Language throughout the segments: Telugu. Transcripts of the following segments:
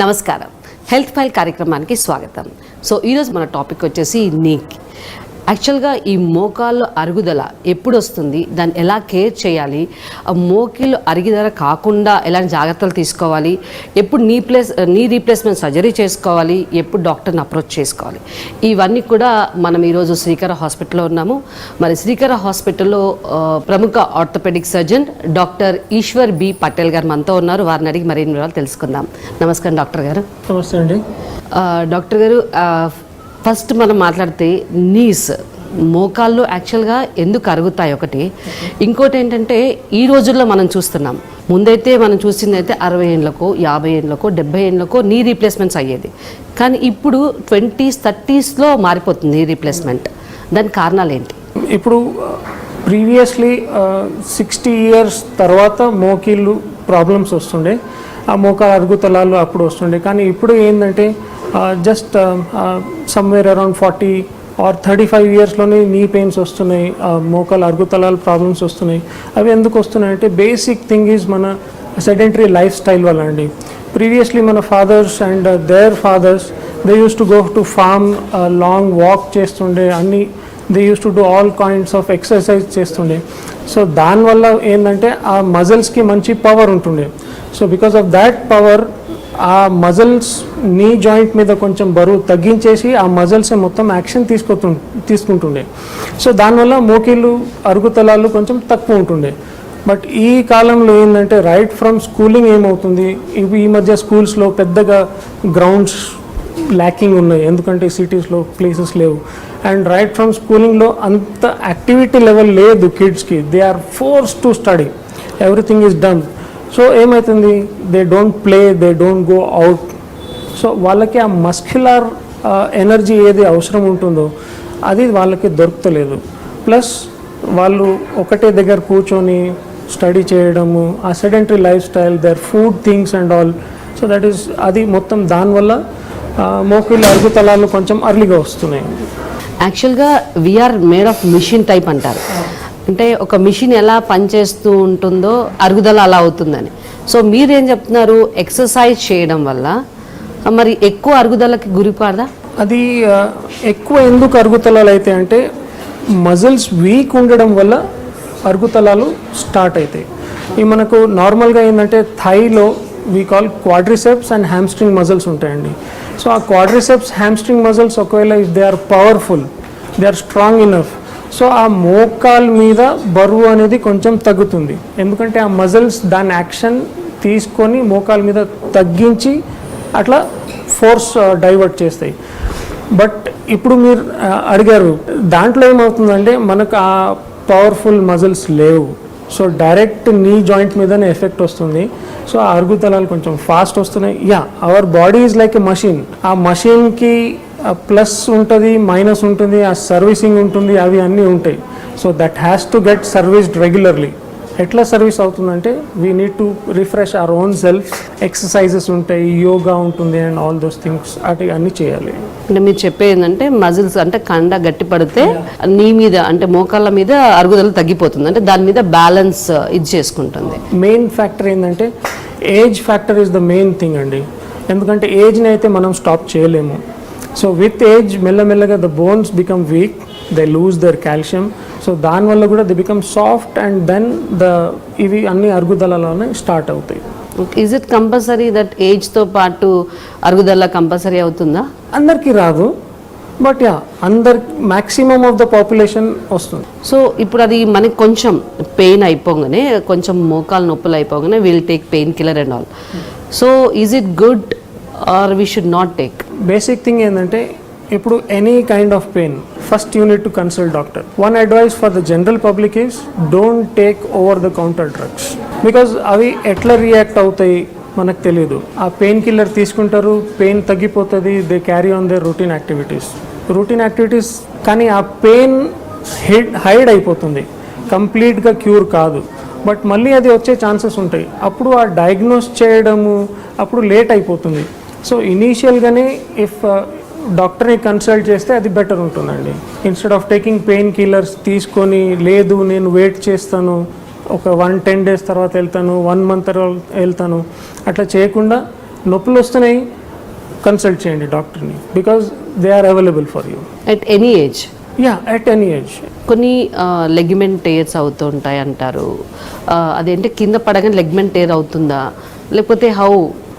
నమస్కారం. హెల్త్ ఫైల్ కార్యక్రమానికి స్వాగతం. సో ఈరోజు మన టాపిక్ వచ్చేసి నీ. యాక్చువల్గా ఈ మోకాళ్ళు అరుగుదల ఎప్పుడు వస్తుంది, దాన్ని ఎలా కేర్ చేయాలి, ఆ మోకాళ్ళు అరుగుదల కాకుండా ఎలాంటి జాగ్రత్తలు తీసుకోవాలి, ఎప్పుడు నీ రీప్లేస్మెంట్ సర్జరీ చేసుకోవాలి, ఎప్పుడు డాక్టర్ని అప్రోచ్ చేసుకోవాలి, ఇవన్నీ కూడా మనం ఈరోజు శ్రీకర హాస్పిటల్లో ఉన్నాము. మరి శ్రీకర హాస్పిటల్లో ప్రముఖ orthopaedic surgeon doctor Eshwar B Patel garu మనతో ఉన్నారు. వారిని అడిగి మరిన్ని వివరాలు తెలుసుకుందాం. నమస్కారం డాక్టర్ గారు. నమస్తే అండి. డాక్టర్ గారు, ఫస్ట్ మనం మాట్లాడితే నీస్, మోకాళ్ళు యాక్చువల్గా ఎందుకు అరుగుతాయి ఒకటి, ఇంకోటి ఏంటంటే ఈ రోజుల్లో మనం చూస్తున్నాం, ముందైతే మనం చూసింది అయితే 60 ఏళ్ళకో 50 ఏళ్ళకో 70 ఏళ్ళకో నీ రీప్లేస్మెంట్స్ అయ్యేది. కానీ ఇప్పుడు 20s 30sలో మారిపోతుంది నీ రీప్లేస్మెంట్. దానికి కారణాలు ఏంటి? ఇప్పుడు ప్రీవియస్లీ 60 years తర్వాత మోకీళ్ళు ప్రాబ్లమ్స్ వస్తుండే, ఆ మోకాలు అరుగుతలాలు అప్పుడు వస్తుండే. కానీ ఇప్పుడు ఏంటంటే జస్ట్ సమ్వేర్ అరౌండ్ 40 or 35 yearsలోనే నీ పెయిన్స్ వస్తున్నాయి, మోకాలు అరుగుతలాలు ప్రాబ్లమ్స్ వస్తున్నాయి. అవి ఎందుకు వస్తున్నాయంటే బేసిక్ థింగ్ ఈజ్ మన సెడెంటరీ లైఫ్ స్టైల్ వల్ల అండి. ప్రీవియస్లీ మన fathers and their fathers they use to go to farm, long walk చేస్తుండే, అన్ని they use to do all kinds of exercise చేస్తుండే. సో దానివల్ల ఏంటంటే ఆ మజిల్స్కి మంచి పవర్ ఉంటుండే. So because of that power ఆ మజిల్స్ నీ జాయింట్ మీద కొంచెం బరువు తగ్గించేసి ఆ మజిల్స్ మొత్తం యాక్షన్ తీసుకుంటుండే. సో దానివల్ల మోకీళ్ళు అరుగుతలాలు కొంచెం తక్కువ ఉంటుండే. బట్ ఈ కాలంలో ఏంటంటే రైట్ ఫ్రమ్ స్కూలింగ్ ఏమవుతుంది, ఈ మధ్య స్కూల్స్లో పెద్దగా గ్రౌండ్స్ ల్యాకింగ్ ఉన్నాయి, ఎందుకంటే సిటీస్లో ప్లేసెస్ లేవు. అండ్ రైట్ ఫ్రమ్ స్కూలింగ్లో అంత యాక్టివిటీ లెవెల్ లేదు కిడ్స్కి. They are force to study, everything is done. So ఏమవుతుంది, they don't play, they don't go out. So వాళ్ళకి ఆ మస్క్యులర్ ఎనర్జీ ఏది అవసరం ఉంటుందో అది వాళ్ళకి దొరుకుతలేదు. ప్లస్ వాళ్ళు ఒకటే దగ్గర కూర్చొని స్టడీ చేయడము, ఆ sedentary life style, their food things and all. So that is అది మొత్తం దానివల్ల మోకాళ్ళ అరుగుతలాలు కొంచెం అర్లీగా వస్తున్నాయి. యాక్చువల్గా we are made of machine type అంటారు. అంటే ఒక మిషన్ ఎలా పనిచేస్తూ ఉంటుందో అరుగుదల అలా అవుతుందని. సో మీరేం చెప్తున్నారు, ఎక్సర్సైజ్ చేయడం వల్ల మరి ఎక్కువ అరుగుదలకి గురి కాదా? అది ఎక్కువ ఎందుకు అరుగుతలాలు అయితే అంటే మజిల్స్ వీక్ ఉండడం వల్ల అరుగుతలాలు స్టార్ట్ అవుతాయి. ఇవి మనకు నార్మల్గా ఏంటంటే థైలో we call quadriceps and hamstring muscles ఉంటాయండి. సో ఆ క్వాడ్రిసెప్స్ హ్యామ్స్ట్రింగ్ మజిల్స్ ఒకవేళ if they are powerful, they are strong enough, so ఆ మోకాల్ మీద బరువు అనేది కొంచెం తగ్గుతుంది. ఎందుకంటే ఆ మజిల్స్ దాని యాక్షన్ తీసుకొని మోకాల్ మీద తగ్గించి అట్లా ఫోర్స్ డైవర్ట్ చేస్తాయి. బట్ ఇప్పుడు మీరు అడిగారు, దాంట్లో ఏమవుతుందంటే మనకు ఆ పవర్ఫుల్ మజిల్స్ లేవు. సో డైరెక్ట్ నీ జాయింట్ మీదనే ఎఫెక్ట్ వస్తుంది. సో ఆ అరుగుదలాలు కొంచెం ఫాస్ట్ వస్తున్నాయి. Our body is like a machine. ఆ మషిన్కి ప్లస్ ఉంటుంది, మైనస్ ఉంటుంది, ఆ సర్వీసింగ్ ఉంటుంది, అవి అన్నీ ఉంటాయి. So that has to get serviced regularly. ఎట్లా సర్వీస్ అవుతుందంటే we need to refresh our own self. Exercises ఉంటాయి, యోగా ఉంటుంది అండ్ ఆల్ దోస్ థింగ్స్ అటు అన్నీ చేయాలి. అంటే మీరు చెప్పేది అంటే మజిల్స్ అంటే కండ గట్టి పడితే నీ మీద అంటే మోకాళ్ళ మీద అరుగుదల తగ్గిపోతుంది, అంటే దాని మీద బ్యాలెన్స్ ఇది చేసుకుంటుంది. మెయిన్ ఫ్యాక్టర్ ఏంటంటే age factor is the main thing అండి. ఎందుకంటే ఏజ్ని అయితే మనం స్టాప్ చేయలేము. సో విత్ ఏజ్ మెల్లమెల్లగా the bones become weak, they lose their calcium. So దానివల్ల కూడా the become soft and then ఇవి అన్ని అరుగుదలలోనే స్టార్ట్ అవుతాయి. ఈజ్ ఇట్ కంపల్సరీ దట్ ఏజ్తో పాటు అరుగుదల కంపల్సరీ అవుతుందా? అందరికీ రాదు, but maximum of the population వస్తుంది. సో ఇప్పుడు అది మనకి కొంచెం పెయిన్ అయిపోగానే, కొంచెం మోకాలు నొప్పులు అయిపోగానే will take pain killer and all. So is it good or we should not take? Basic thing ఏంటంటే ఇప్పుడు any kind of pain first you need to consult doctor. One advice for the general public is don't take over the counter drugs. Because అవి ఎట్లా రియాక్ట్ అవుతాయి మనకు తెలియదు. ఆ పెయిన్ కిల్లర్ తీసుకుంటారు, పెయిన్ తగ్గిపోతుంది, they carry on their routine activities. కానీ ఆ పెయిన్ హైడ్ అయిపోతుంది, కంప్లీట్గా క్యూర్ కాదు. బట్ మళ్ళీ అది వచ్చే ఛాన్సెస్ ఉంటాయి. అప్పుడు ఆ డయాగ్నోస్ చేయడము అప్పుడు లేట్ అయిపోతుంది. సో ఇనీషియల్గానే ఇఫ్ డాక్టర్ని కన్సల్ట్ చేస్తే అది బెటర్ ఉంటుందండి. Instead of taking pain killers తీసుకొని, లేదు నేను వెయిట్ చేస్తాను, ఒక 10 days తర్వాత వెళ్తాను, 1 month తర్వాత వెళ్తాను, అట్లా చేయకుండా నొప్పులు వస్తున్నాయి, కన్సల్ట్ చేయండి డాక్టర్ని, because they are available for you. At any age? Yeah, at any age. కొన్ని లెగ్మెంట్ టేర్స్ అవుతూ ఉంటాయి అంటారు. అదేంటి కింద పడగానే లెగ్మెంట్ టేర్ అవుతుందా, లేకపోతే హౌ?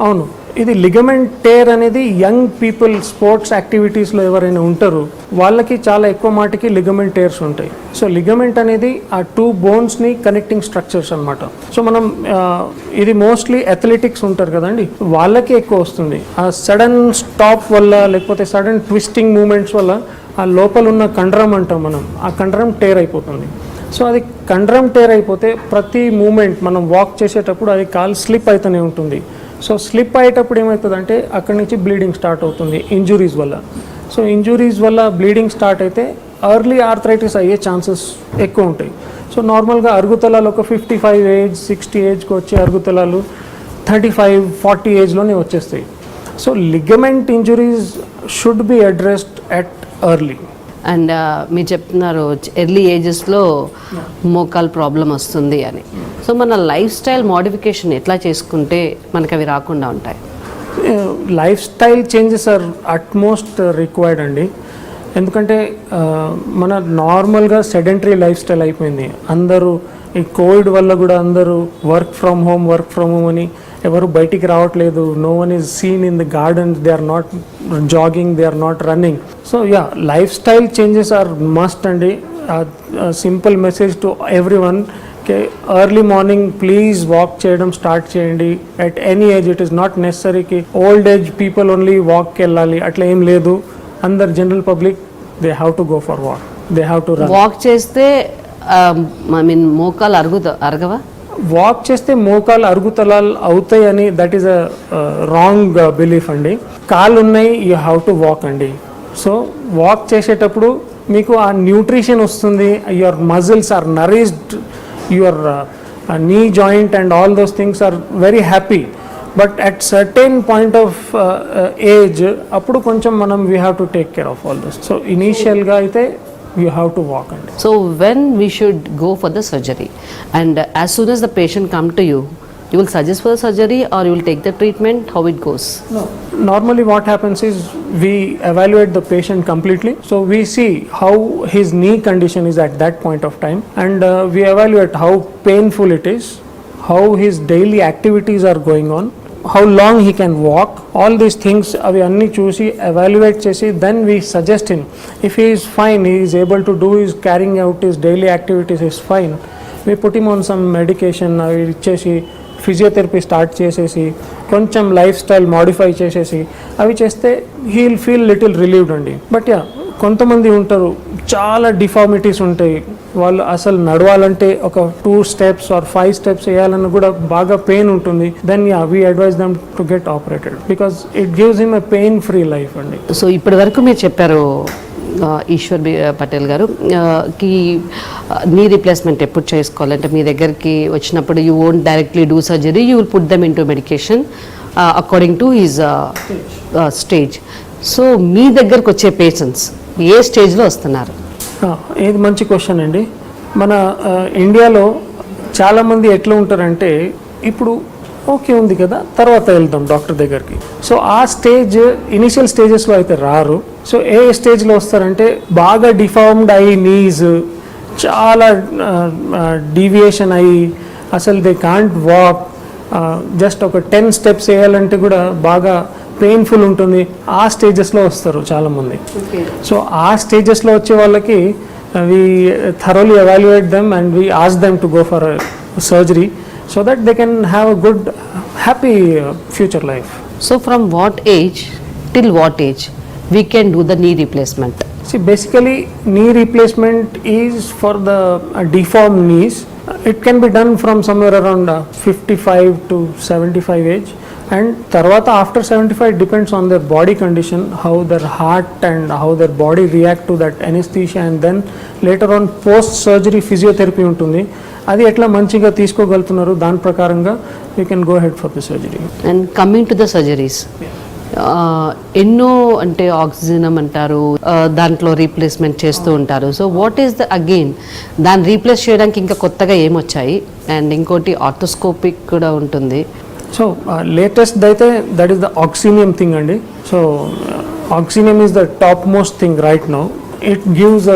అవును, ఇది లిగమెంట్ టేర్ అనేది యంగ్ పీపుల్ స్పోర్ట్స్ యాక్టివిటీస్లో ఎవరైనా ఉంటారో వాళ్ళకి చాలా ఎక్కువ మాటికి లిగమెంట్ టేర్స్ ఉంటాయి. సో లిగమెంట్ అనేది ఆ 2 బోన్స్ని కనెక్టింగ్ స్ట్రక్చర్స్ అనమాట. సో మనం ఇది మోస్ట్లీ అథ్లెటిక్స్ ఉంటారు కదండి, వాళ్ళకి ఎక్కువ వస్తుంది. ఆ సడన్ స్టాప్ వల్ల లేకపోతే సడన్ ట్విస్టింగ్ మూమెంట్స్ వల్ల ఆ లోపల ఉన్న కండరం అంటాం మనం, ఆ కండరం టేర్ అయిపోతుంది. సో అది కండరం టేర్ అయిపోతే ప్రతి మూమెంట్ మనం వాక్ చేసేటప్పుడు అది కాలు స్లిప్ అవుతూనే ఉంటుంది. సో స్లిప్ అయ్యేటప్పుడు ఏమవుతుందంటే అక్కడి నుంచి బ్లీడింగ్ స్టార్ట్ అవుతుంది ఇంజురీస్ వల్ల. సో ఇంజురీస్ వల్ల బ్లీడింగ్ స్టార్ట్ అయితే ఎర్లీ ఆర్థరైటిస్ అయ్యే ఛాన్సెస్ ఎక్కువ ఉంటాయి. సో నార్మల్గా అరుగుతలాలు ఒక 55 ఏజ్ 60 ఏజ్కి వచ్చే అరుగుతలాలు 35-40 ఏజ్లోనే వచ్చేస్తాయి. So ligament injuries should be addressed at early. And మీరు చెప్తున్నారు ఎర్లీ ఏజెస్లో మోకాలు ప్రాబ్లం వస్తుంది అని. సో మన లైఫ్ స్టైల్ మోడిఫికేషన్ ఎట్లా చేసుకుంటే మనకు అవి రాకుండా ఉంటాయి? Life style changes are utmost required అండి. ఎందుకంటే మన నార్మల్గా సెడెంటరీ లైఫ్ స్టైల్ అయిపోయింది. అందరూ ఈ కోవిడ్ వల్ల కూడా అందరూ వర్క్ ఫ్రమ్ హోమ్ అని ఎవరు బయటికి రావట్లేదు. No one is seen in the gardens, they are not jogging, they are not running. So ya, life style changes are must అండి. Simple message to everyone, early morning please walk చేయడం స్టార్ట్ చేయండి. At any age, it is not నెసరీకి ఓల్డ్ ఏజ్ పీపుల్ ఓన్లీ వాక్కి వెళ్ళాలి అట్లా ఏం లేదు. అందరు general public they have to go for walk, they have to run. Walk చేస్తే ఐ మీన్ మోకాలు అరగవా? వాక్ చేస్తే మోకాలు అరుగుతలాలు అవుతాయి అని that is a wrong belief అండి. కాళ్ళు ఉన్నాయి, యూ హ్యావ్ టు వాక్ అండి. సో వాక్ చేసేటప్పుడు మీకు ఆ న్యూట్రిషన్ వస్తుంది, your muscles are nourished, your knee joint and all those things are very happy. But at certain point of age అప్పుడు కొంచెం మనం we have to take care of all those. So ఇనీషియల్గా అయితే you have to walk. And so when we should go for the surgery, and as soon as the patient come to you, you will suggest for the surgery or you will take the treatment? How it goes? no, normally what happens is we evaluate the patient completely. So we see how his knee condition is at that point of time, and we evaluate how painful it is, how his daily activities are going on, how long he can walk, all these things avi anni chusi evaluate chesi then we suggest him. If he is fine, he is able to do his carrying out his daily activities is fine, we put him on some medication avi ichesi physiotherapy start చేసేసి కొంచెం లైఫ్ స్టైల్ మాడిఫై చేసేసి అవి చేస్తే he will feel little relieved అండి. బట్ యా, కొంతమంది ఉంటారు చాలా డిఫార్మిటీస్ ఉంటాయి, వాళ్ళు అసలు నడవాలంటే ఒక 2 steps or 5 steps వేయాలన్నా కూడా బాగా పెయిన్ ఉంటుంది. Then yeah, we advise them to get operated because it gives him a pain free life అండి. సో ఇప్పటి వరకు మీరు చెప్పారు ఈశ్వర్ పటేల్ గారు కి నీ రీప్లేస్మెంట్ ఎప్పుడు చేసుకోవాలంటే మీ దగ్గరికి వచ్చినప్పుడు you won't directly do surgery, you will put them into medication according to his stage. So మీ దగ్గరకు వచ్చే పేషెంట్స్ ఏ స్టేజ్లో వస్తున్నారు? ఇది మంచి క్వశ్చన్ అండి. మన ఇండియాలో చాలామంది ఎట్లా ఉంటారంటే ఇప్పుడు ఓకే ఉంది కదా తర్వాత వెళ్దాం డాక్టర్ దగ్గరికి. సో ఆ స్టేజ్ ఇనిషియల్ స్టేజెస్లో అయితే రారు. సో ఏ స్టేజ్లో వస్తారంటే బాగా డిఫార్మ్డ్ అయ్యి నీస్ చాలా డీవియేషన్ అయ్యి అసలు దే కాంట్ వాక్, జస్ట్ ఒక 10 steps వేయాలంటే కూడా బాగా పెయిన్ఫుల్ ఉంటుంది. ఆ స్టేజెస్లో వస్తారు చాలామంది. సో ఆ స్టేజెస్లో వచ్చే వాళ్ళకి we thoroughly evaluate them and we ask them to go for a surgery so that they can have a good happy future life. So from what age till what age we can do the knee replacement? See, basically knee replacement is for the deformed knees. It can be done from somewhere around 55 to 75 age, and tarvata after 75 depends on their body condition, how their heart and how their body react to that anesthesia, and then later on post surgery physiotherapy ఉంటుంది. అది ఎట్లా మంచిగా తీసుకోగలుగుతున్నారు దాని ప్రకారంగా we can go ahead for the surgery. And coming to the surgeries, ఎన్నో అంటే ఆక్సిజన్ అంటారు, దాంట్లో రీప్లేస్మెంట్ చేస్తూ ఉంటారు. So what is the again దాన్ని రీప్లేస్ చేయడానికి ఇంకా కొత్తగా ఏమొచ్చాయి? అండ్ ఇంకోటి ఆర్థోస్కోపిక్ కూడా ఉంటుంది. సో లేటెస్ట్ అయితే that is the Oxinium thing అండి. So Oxinium is the top most thing right now. It gives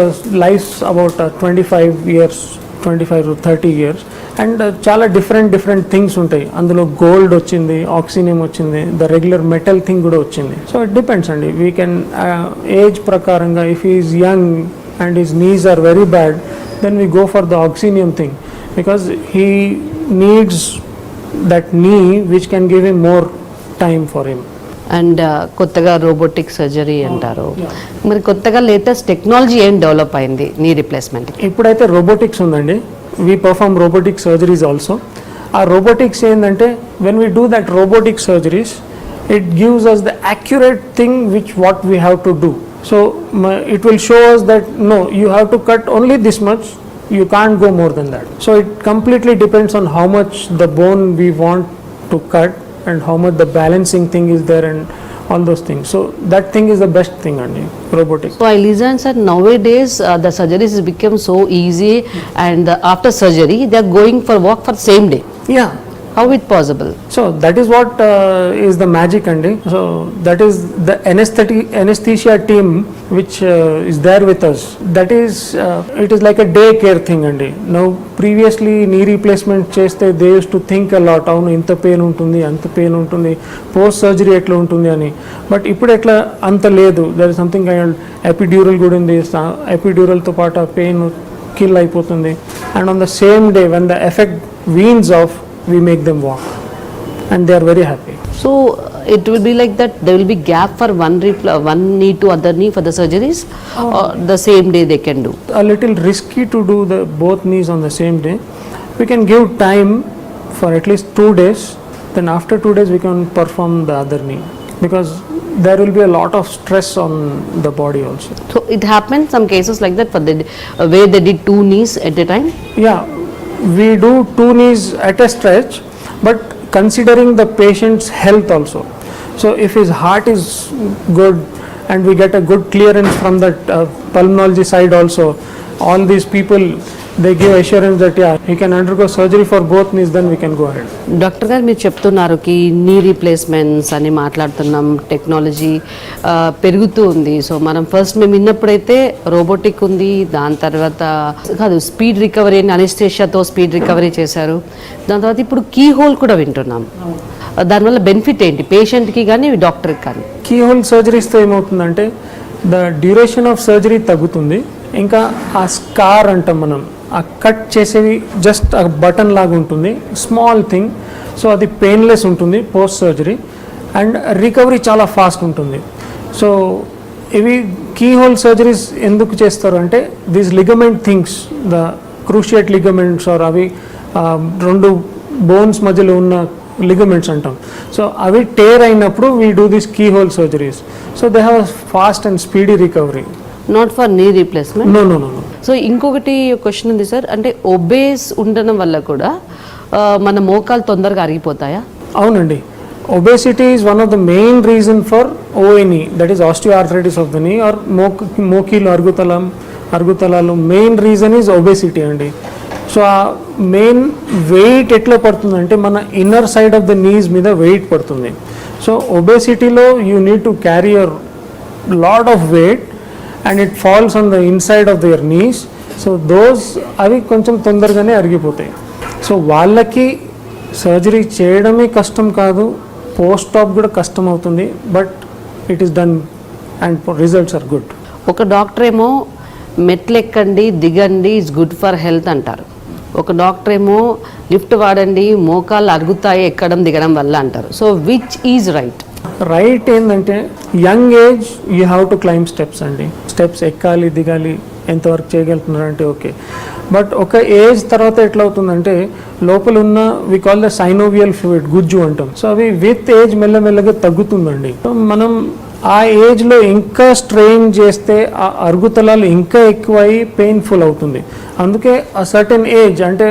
life about 25 years, 25 to 30 years. And చాలా డిఫరెంట్ థింగ్స్ ఉంటాయి అందులో. గోల్డ్ వచ్చింది, ఆక్సినియం వచ్చింది, ద రెగ్యులర్ మెటల్ థింగ్ కూడా వచ్చింది. సో ఇట్ డిపెండ్స్ అండి. వీ కెన్ ఏజ్ ప్రకారంగా if is young and his knees are very bad, then we go for the Oxinium thing because he needs that knee which can give him more time for him. And కొత్తగా రోబోటిక్ సర్జరీ అంటారు. మరి కొత్తగా లేటెస్ట్ టెక్నాలజీ ఏం డెవలప్ అయింది నీ రిప్లేస్మెంట్? ఇప్పుడైతే రోబోటిక్స్ ఉందండి. We perform robotic surgeries also. ఆ రోబోటిక్స్ ఏంటంటే when we do that robotic surgeries, it gives us the accurate thing which what we have to do. So it will show us that no you have to cut only this much, you can't go more than that. So it completely depends on how much the bone we want to cut and how much the balancing thing is there and all those things. So that thing is the best thing on robotics. So I listen sir, nowadays the surgeries has become so easy and after surgery they are going for walk for same day. Yeah. How it possible? So that is what is the magic andi. So that is the anesthesia team which is there with us. That is it is like a day care thing andi. Now previously knee replacement cheste they used to think a lot, avunu inta pain untundi anta pain untundi, post surgery etla untundi ani. But ippudu etla anta ledu. There is something called epidural kuda undi. Epidural tho paata pain kill అయిపోతుంది. And on the same day when the effect weans off, we make them walk and they are very happy. So it will be like that there will be gap for one knee to other knee for the surgeries, or the same day they can do? A little risky to do the both knees on the same day. We can give time for at least 2 days, then after 2 days we can perform the other knee because there will be a lot of stress on the body also. So it happened some cases like that for the where they did 2 knees at a time? Yeah, we do 2 knees at a stretch, but considering the patient's health also. So if his heart is good and we get a good clearance from the pulmonology side also, all these people they give assurance that yeah, he can undergo surgery for both knees, then we can go ahead. Doctor గారు మీరు చెప్తున్నారు కి నీ రీప్లేస్మెంట్స్ అని మాట్లాడుతున్నాం, టెక్నాలజీ పెరుగుతూ ఉంది. సో మనం ఫస్ట్ మేము విన్నప్పుడైతే రోబోటిక్ ఉంది, దాని తర్వాత కాదు స్పీడ్ రికవరీ అని అనెస్థేషియాతో స్పీడ్ రికవరీ చేశారు. దాని తర్వాత ఇప్పుడు కీ హోల్ కూడా వింటున్నాం. దానివల్ల బెనిఫిట్ ఏంటి పేషెంట్కి కానీ డాక్టర్కి కానీ? కీ హోల్ సర్జరీస్తో ఏమవుతుందంటే ద డ్యూరేషన్ ఆఫ్ సర్జరీ తగ్గుతుంది. ఇంకా ఆ స్కార్ అంటాం మనం, ఆ కట్ చేసేది జస్ట్ ఆ బటన్ లాగా ఉంటుంది, స్మాల్ థింగ్. సో అది పెయిన్లెస్ ఉంటుంది పోస్ట్ సర్జరీ అండ్ రికవరీ చాలా ఫాస్ట్ ఉంటుంది. సో ఇవి కీ హోల్ సర్జరీస్ ఎందుకు చేస్తారు అంటే these ligament things, the cruciate ligaments are అవి 2 బోన్స్ మధ్యలో ఉన్న లిగమెంట్స్ అంటాం. సో అవి టేర్ అయినప్పుడు we do this keyhole surgeries. So they have fast and speedy recovery. Not for knee replacement? No no no no. So ఇంకొకటి క్వశ్చన్ ఉంది సార్, అంటే ఒబేస్ ఉండడం వల్ల కూడా మన మోకాలు తొందరగా అరిగిపోతాయా? అవునండి. Obesity is one of the main reason for O N E, that is osteoarthritis of the knee or మోకీలు అరుగుతలాలు. మెయిన్ రీజన్ ఈజ్ ఒబేసిటీ అండి. సో ఆ మెయిన్ వెయిట్ ఎట్లా పడుతుందంటే మన inner side of the knees మీద వెయిట్ పడుతుంది. సో ఒబేసిటీలో you need to carry your lot of weight and it falls on the inside of their knees. So those అవి కొంచెం తొందరగానే అరిగిపోతాయి. సో వాళ్ళకి సర్జరీ చేయడమే కష్టం కాదు, పోస్ట్ ఆప్ కూడా కష్టం అవుతుంది, but it is done and results are good. ఒక డాక్టర్ ఏమో మెట్లు ఎక్కండి దిగండి ఇస్ గుడ్ ఫర్ హెల్త్ అంటారు, ఒక డాక్టర్ ఏమో లిఫ్ట్ వాడండి మోకాళ్ళు అరుగుతాయి ఎక్కడం దిగడం వల్ల అంటారు. So which is right? Right ఏంటంటే young age you have to climb steps అండి. స్టెప్స్ ఎక్కాలి దిగాలి, ఎంతవరకు చేయగలుగుతున్నారంటే ఓకే. బట్ ఒక ఏజ్ తర్వాత ఎట్లా అవుతుందంటే లోపల ఉన్న we call the synovial fluid, గుజ్జు అంటాం. సో అవి విత్ ఏజ్ మెల్లమెల్లగా తగ్గుతుందండి. సో మనం ఆ ఏజ్లో ఇంకా స్ట్రెయిన్ చేస్తే ఆ అరుగుతలాలు ఇంకా ఎక్కువై పెయిన్ఫుల్ అవుతుంది. అందుకే ఆ సర్టెన్ ఏజ్ అంటే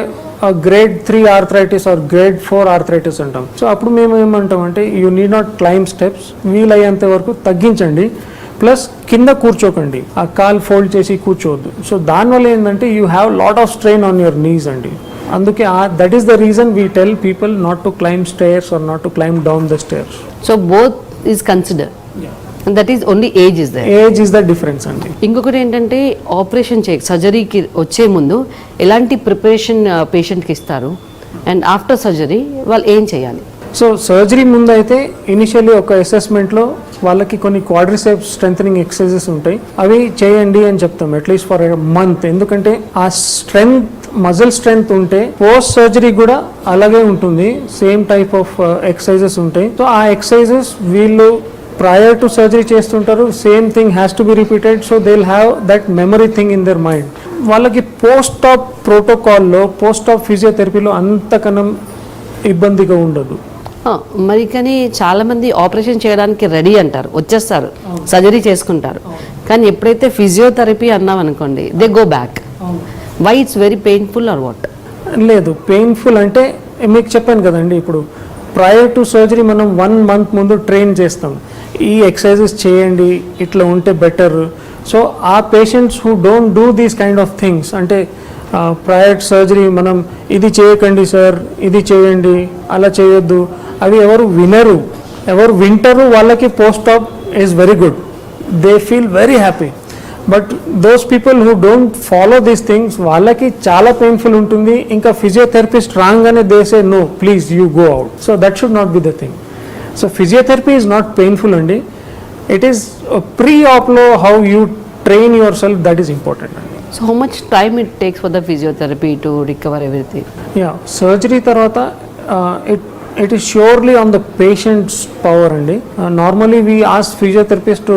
grade 3 arthritis or grade 4 arthritis అంటాం. సో అప్పుడు మేము ఏమంటాం అంటే you need not climb steps, వీలయ్యేంత వరకు తగ్గించండి. ప్లస్ కింద కూర్చోకండి, ఆ కాల్ ఫోల్డ్ చేసి కూర్చోవద్దు. సో దానివల్ల ఏంటంటే you have lot of strain on your knees అండి. అందుకే that is the reason we tell people not to climb stairs or not to climb down the stairs. So both is consider and that is only age is there. Age is the difference అండి. ఇంకొకటి ఏంటంటే ఆపరేషన్ సర్జరీకి వచ్చే ముందు ఎలాంటి ప్రిపరేషన్ పేషెంట్కి ఇస్తారు అండ్ ఆఫ్టర్ సర్జరీ వాళ్ళు ఏం చేయాలి? సో సర్జరీ ముందు అయితే ఇనిషియల్లీ ఒక అసెస్మెంట్లో వాళ్ళకి కొన్ని క్వాడ్రిసెప్స్ స్ట్రెంథనింగ్ ఎక్సర్సైజెస్ ఉంటాయి, అవి చేయండి అని చెప్తాం అట్లీస్ట్ ఫర్ మంత్. ఎందుకంటే ఆ స్ట్రెంగ్త్, మజిల్ స్ట్రెంగ్త్ ఉంటే పోస్ట్ సర్జరీ కూడా అలాగే ఉంటుంది, సేమ్ టైప్ ఆఫ్ ఎక్సర్సైజెస్ ఉంటాయి. సో ఆ ఎక్సర్సైజెస్ వీళ్ళు prior to surgery చేస్తుంటారు, same thing has to be repeated. So they will have that memory thing in their mind. వాళ్ళకి పోస్ట్ ఆప్ ప్రోటోకాల్లో, పోస్ట్ ఆప్ ఫిజియోథెరపీలో అంతకనం ఇబ్బందిగా ఉండదు. మరి కానీ చాలా మంది ఆపరేషన్ చేయడానికి రెడీ అంటారు, వచ్చేస్తారు, సర్జరీ చేసుకుంటారు, కానీ ఎప్పుడైతే ఫిజియోథెరపీ అన్నాం అనుకోండి they go back. Why it's very painful or what? లేదు, పెయిన్ఫుల్ అంటే మీకు చెప్పాను కదండి, ఇప్పుడు ప్రయర్ టు సర్జరీ మనం 1 month ముందు ట్రైన్ చేస్తాం, ఈ ఎక్సర్సైజెస్ చేయండి, ఇట్లా ఉంటే బెటర్. సో ఆ patients who don't do these kind of things, అంటే ప్రయర్ సర్జరీ మనం ఇది చేయకండి సార్, ఇది చేయండి, అలా చేయొద్దు, అవి ఎవరు వినరు. ఎవరు వింటారు వాళ్ళకి post op is very good, they feel very happy. But those people who don't follow these things వాళ్ళకి చాలా పెయిన్ఫుల్ ఉంటుంది. ఇంకా ఫిజియోథెరపిస్ట్ రాగానే they say no please you go out. So that should not be the thing. So physiotherapy is not painful అండి, ఇట్ ఈస్ ప్రీ ఆప్లో how you train yourself, that is important అండి. So how much time it takes for the physiotherapy to recover everything? Yeah, surgery తర్వాత it is surely on the patient's power అండి. Normally we ask physiotherapists to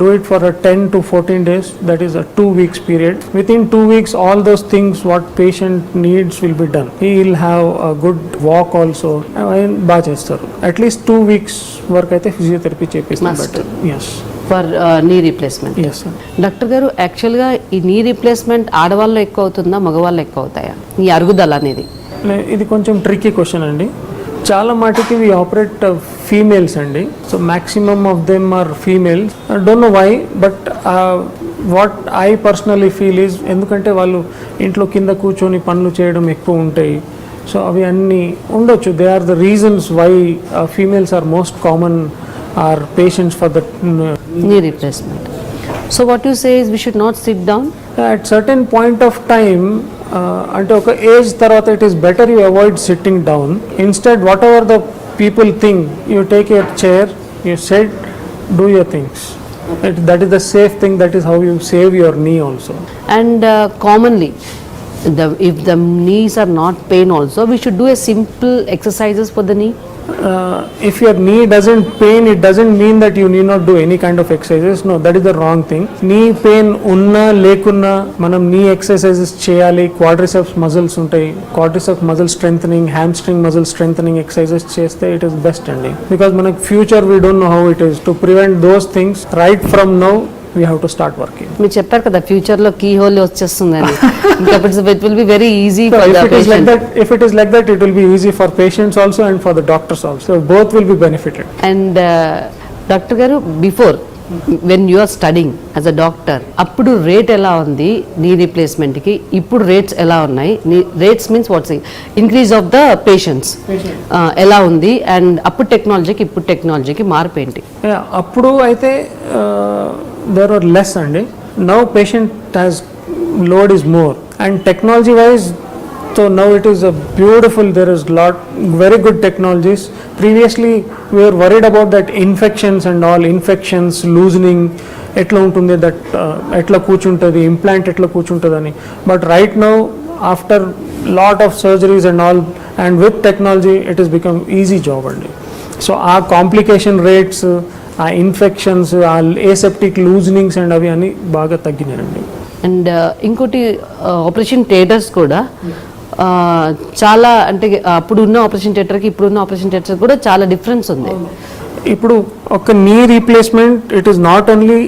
do it for a 10 to 14 days, that is a 2 weeks period. Within 2 weeks all those things what patient needs will be done. He will have a good walk also, బాగా చేస్తారు. At least 2 weeks వరకు అయితే ఫిజియోథెరపీ చేపిస్తాం. Yes, for knee replacement. Yes sir. Doctor గారు, యాక్చువల్గా ఈ నీ రీప్లేస్మెంట్ ఆడవాళ్ళు ఎక్కువ అవుతుందా, మగవాళ్ళు ఎక్కువ అవుతాయా ఈ అరుగుదల అనేది? ఇది కొంచెం ట్రిక్కీ క్వశ్చన్ అండి. చాలా మటుకి వి ఆపరేట్ ఫీమేల్స్ అండి. So maximum of them are females. Don't know why, but what I personally feel is, ఎందుకంటే వాళ్ళు ఇంట్లో కింద కూర్చొని పనులు చేయడం ఎక్కువ ఉంటాయి. సో అవి అన్నీ ఉండొచ్చు. They are the reasons why females are most common or patients for the knee replacement. So what you say is we should not sit down? At certain point of time, అంటే ఒక ఏజ్ తర్వాత it is better you avoid sitting down. Instead what ever the people think, you take your chair, you set, do your things. That is the safe thing, that is how you save your knee also. And commonly, if the knees are not pain also, we should do a simple exercises for the knee. If your knee doesn't pain, it doesn't mean that you need not do any kind of exercises. No, that is the wrong thing. Knee pain unna lekunna manam knee exercises cheyali. Quadriceps muscles untai, quadriceps muscle strengthening, hamstring muscle strengthening exercises chesthe it is best andi. Because manak future we don't know how it is. To prevent those things right from now, we have to start working. మీరు చెప్పారు కదా ఫ్యూచర్లో కీ హోల్ వచ్చేస్తుందని. It will be very easy So for if the it is like patient. that, if it is like that, it will be easy for patients also and for the doctors also. So both will be benefited. And doctor గారు, before when you are studying as a doctor, అప్పుడు రేట్ ఎలా ఉంది నీ రీప్లేస్మెంట్కి, ఇప్పుడు రేట్స్ ఎలా ఉన్నాయి? Rates means what's increase of the patients ఎలా ఉంది, అండ్ అప్పుడు టెక్నాలజీకి ఇప్పుడు టెక్నాలజీకి మార్పు ఏంటి? Yeah, అప్పుడు అయితే there are less అండి. Now patient has load is more, and technology wise, so now it is a beautiful, there is lot very good technologies. Previously we were worried about that infections and all, infections, loosening ఎట్లా ఉంటుంది, దట్ ఎట్లా కూర్చుంటుంది, ఇంప్లాంట్ ఎట్లా కూర్చుంటుందని. But right now after lot of surgeries and all and with technology it is become easy job అండి. సో ఆ కాంప్లికేషన్ రేట్స్, ఆ ఇన్ఫెక్షన్స్, ఆ ఏసెప్టిక్ లూజనింగ్స్ అండ్ అవి అన్నీ బాగా తగ్గినాయండి. అండ్ ఇంకోటి ఆపరేషన్ థియేటర్స్ కూడా చాలా, అంటే అప్పుడు ఉన్న ఆపరేషన్ థియేటర్కి ఇప్పుడున్న ఆపరేషన్ థియేటర్ కూడా చాలా డిఫరెన్స్ ఉంది. ఇప్పుడు ఒక knee replacement it is not only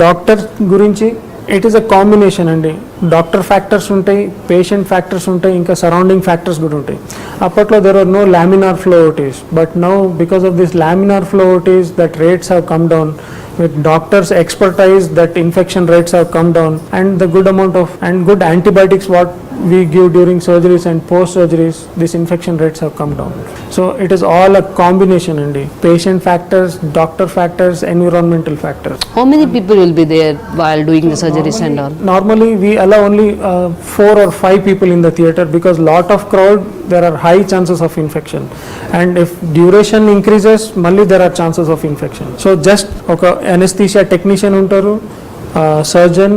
doctor గురించి, ఇట్ ఈస్ అ కాంబినేషన్ అండి. డాక్టర్ ఫ్యాక్టర్స్ ఉంటాయి, పేషెంట్ ఫ్యాక్టర్స్ ఉంటాయి, ఇంకా సరౌండింగ్ ఫ్యాక్టర్స్ కూడా ఉంటాయి. అప్పట్లో there are no laminar flow OTs, but now because of this laminar flow OTs that rates have come down. with doctors' expertise, that infection rates have come down, and the good amount of and good antibiotics what we give during surgeries and post surgeries, these infection rates have come down. So it is all a combination, and patient factors, doctor factors, environmental factors. How many people will be there while doing the surgeries and all? Normally we allow only 4 or 5 people in the theater, because lot of crowd, there are high chances of infection, and if duration increases, malli there are chances of infection. So just oka anesthesia technician untaru, surgeon,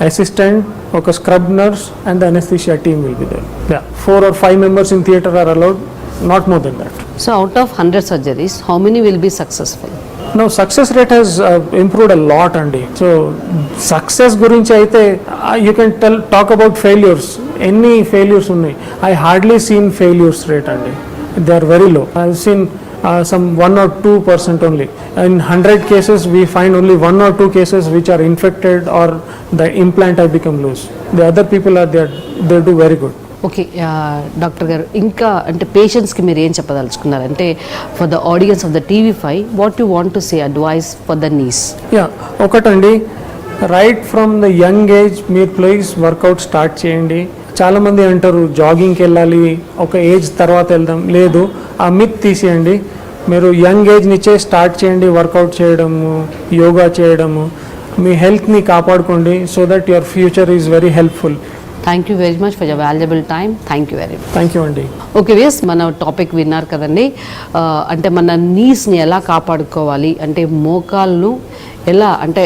assistant, oka scrub nurse, and the anesthesia team will be there. Yeah, 4 or 5 members in theater are allowed, not more than that. So out of 100 surgeries, how many will be successful? Now success rate has improved a lot, అండి. So success గురించి అయితే you can talk about failures. Any failures ఉన్నాయి. I hardly seen failures rate, అండి. They are very low. I've seen some 1 or 2% only. In 100 cases, we find only 1 or 2 cases which are infected or the implant have become loose. The other people are there, they do very good. Okay doctor గారు, ఇంకా అంటే పేషెంట్స్కి మీరు ఏం చెప్పదలుచుకున్నారు అంటే for the audience of the TV five what you want to say advice for the knees? Ya, ఒకటండి, right from the young age మీరు ప్లీజ్ వర్కౌట్ స్టార్ట్ చేయండి. చాలామంది అంటారు జాగింగ్కి వెళ్ళాలి, ఒక ఏజ్ తర్వాత వెళ్దాం. లేదు, ఆ మిత్ తీసేయండి. మీరు యంగ్ ఏజ్ నుంచే స్టార్ట్ చేయండి వర్కౌట్ చేయడము, యోగా చేయడము. మీ హెల్త్ని కాపాడుకోండి, so that your future is very helpful. Thank you very much for your valuable time. Thank you very much. Thank you అండి. ఓకే వేస్, మన టాపిక్ విన్నారు కదండి. అంటే మన నీస్ని ఎలా కాపాడుకోవాలి, అంటే మోకాళ్ళను ఎలా అంటే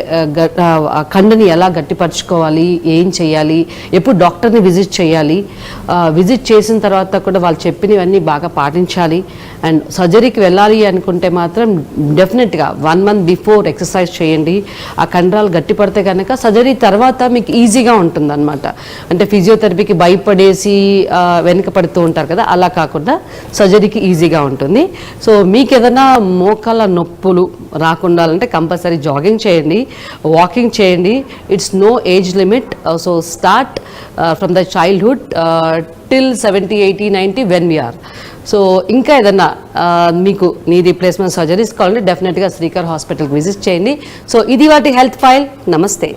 కండని ఎలా గట్టిపరచుకోవాలి, ఏం చేయాలి, ఎప్పుడు డాక్టర్ని విజిట్ చేయాలి, విజిట్ చేసిన తర్వాత కూడా వాళ్ళు చెప్పినవన్నీ బాగా పాటించాలి. అండ్ సర్జరీకి వెళ్ళాలి అనుకుంటే మాత్రం డెఫినెట్గా 1 month బిఫోర్ ఎక్సర్సైజ్ చేయండి. ఆ కండరాలు గట్టిపడితే కనుక సర్జరీ తర్వాత మీకు ఈజీగా ఉంటుంది అనమాట. అంటే ఫిజియోథెరపీకి భయపడేసి వెనుక పడుతూ ఉంటారు కదా, అలా కాకుండా సర్జరీకి ఈజీగా ఉంటుంది. సో మీకు ఏదైనా మోకాళ్ళ నొప్పులు రాకుండా అంటే కంపల్సరీ జాగింగ్ చేయండి, వాకింగ్ చేయండి. It's no age limit. So start from the childhood till 70, 80, 90 when we are. So ఇంకా ఏదన్నా మీకు నీ రీప్లేస్మెంట్ సర్జరీస్ కావాలంటే డెఫినెట్గా శ్రీకర్ హాస్పిటల్కి విజిట్ చేయండి. సో ఇది వాటి హెల్త్ ఫైల్. నమస్తే.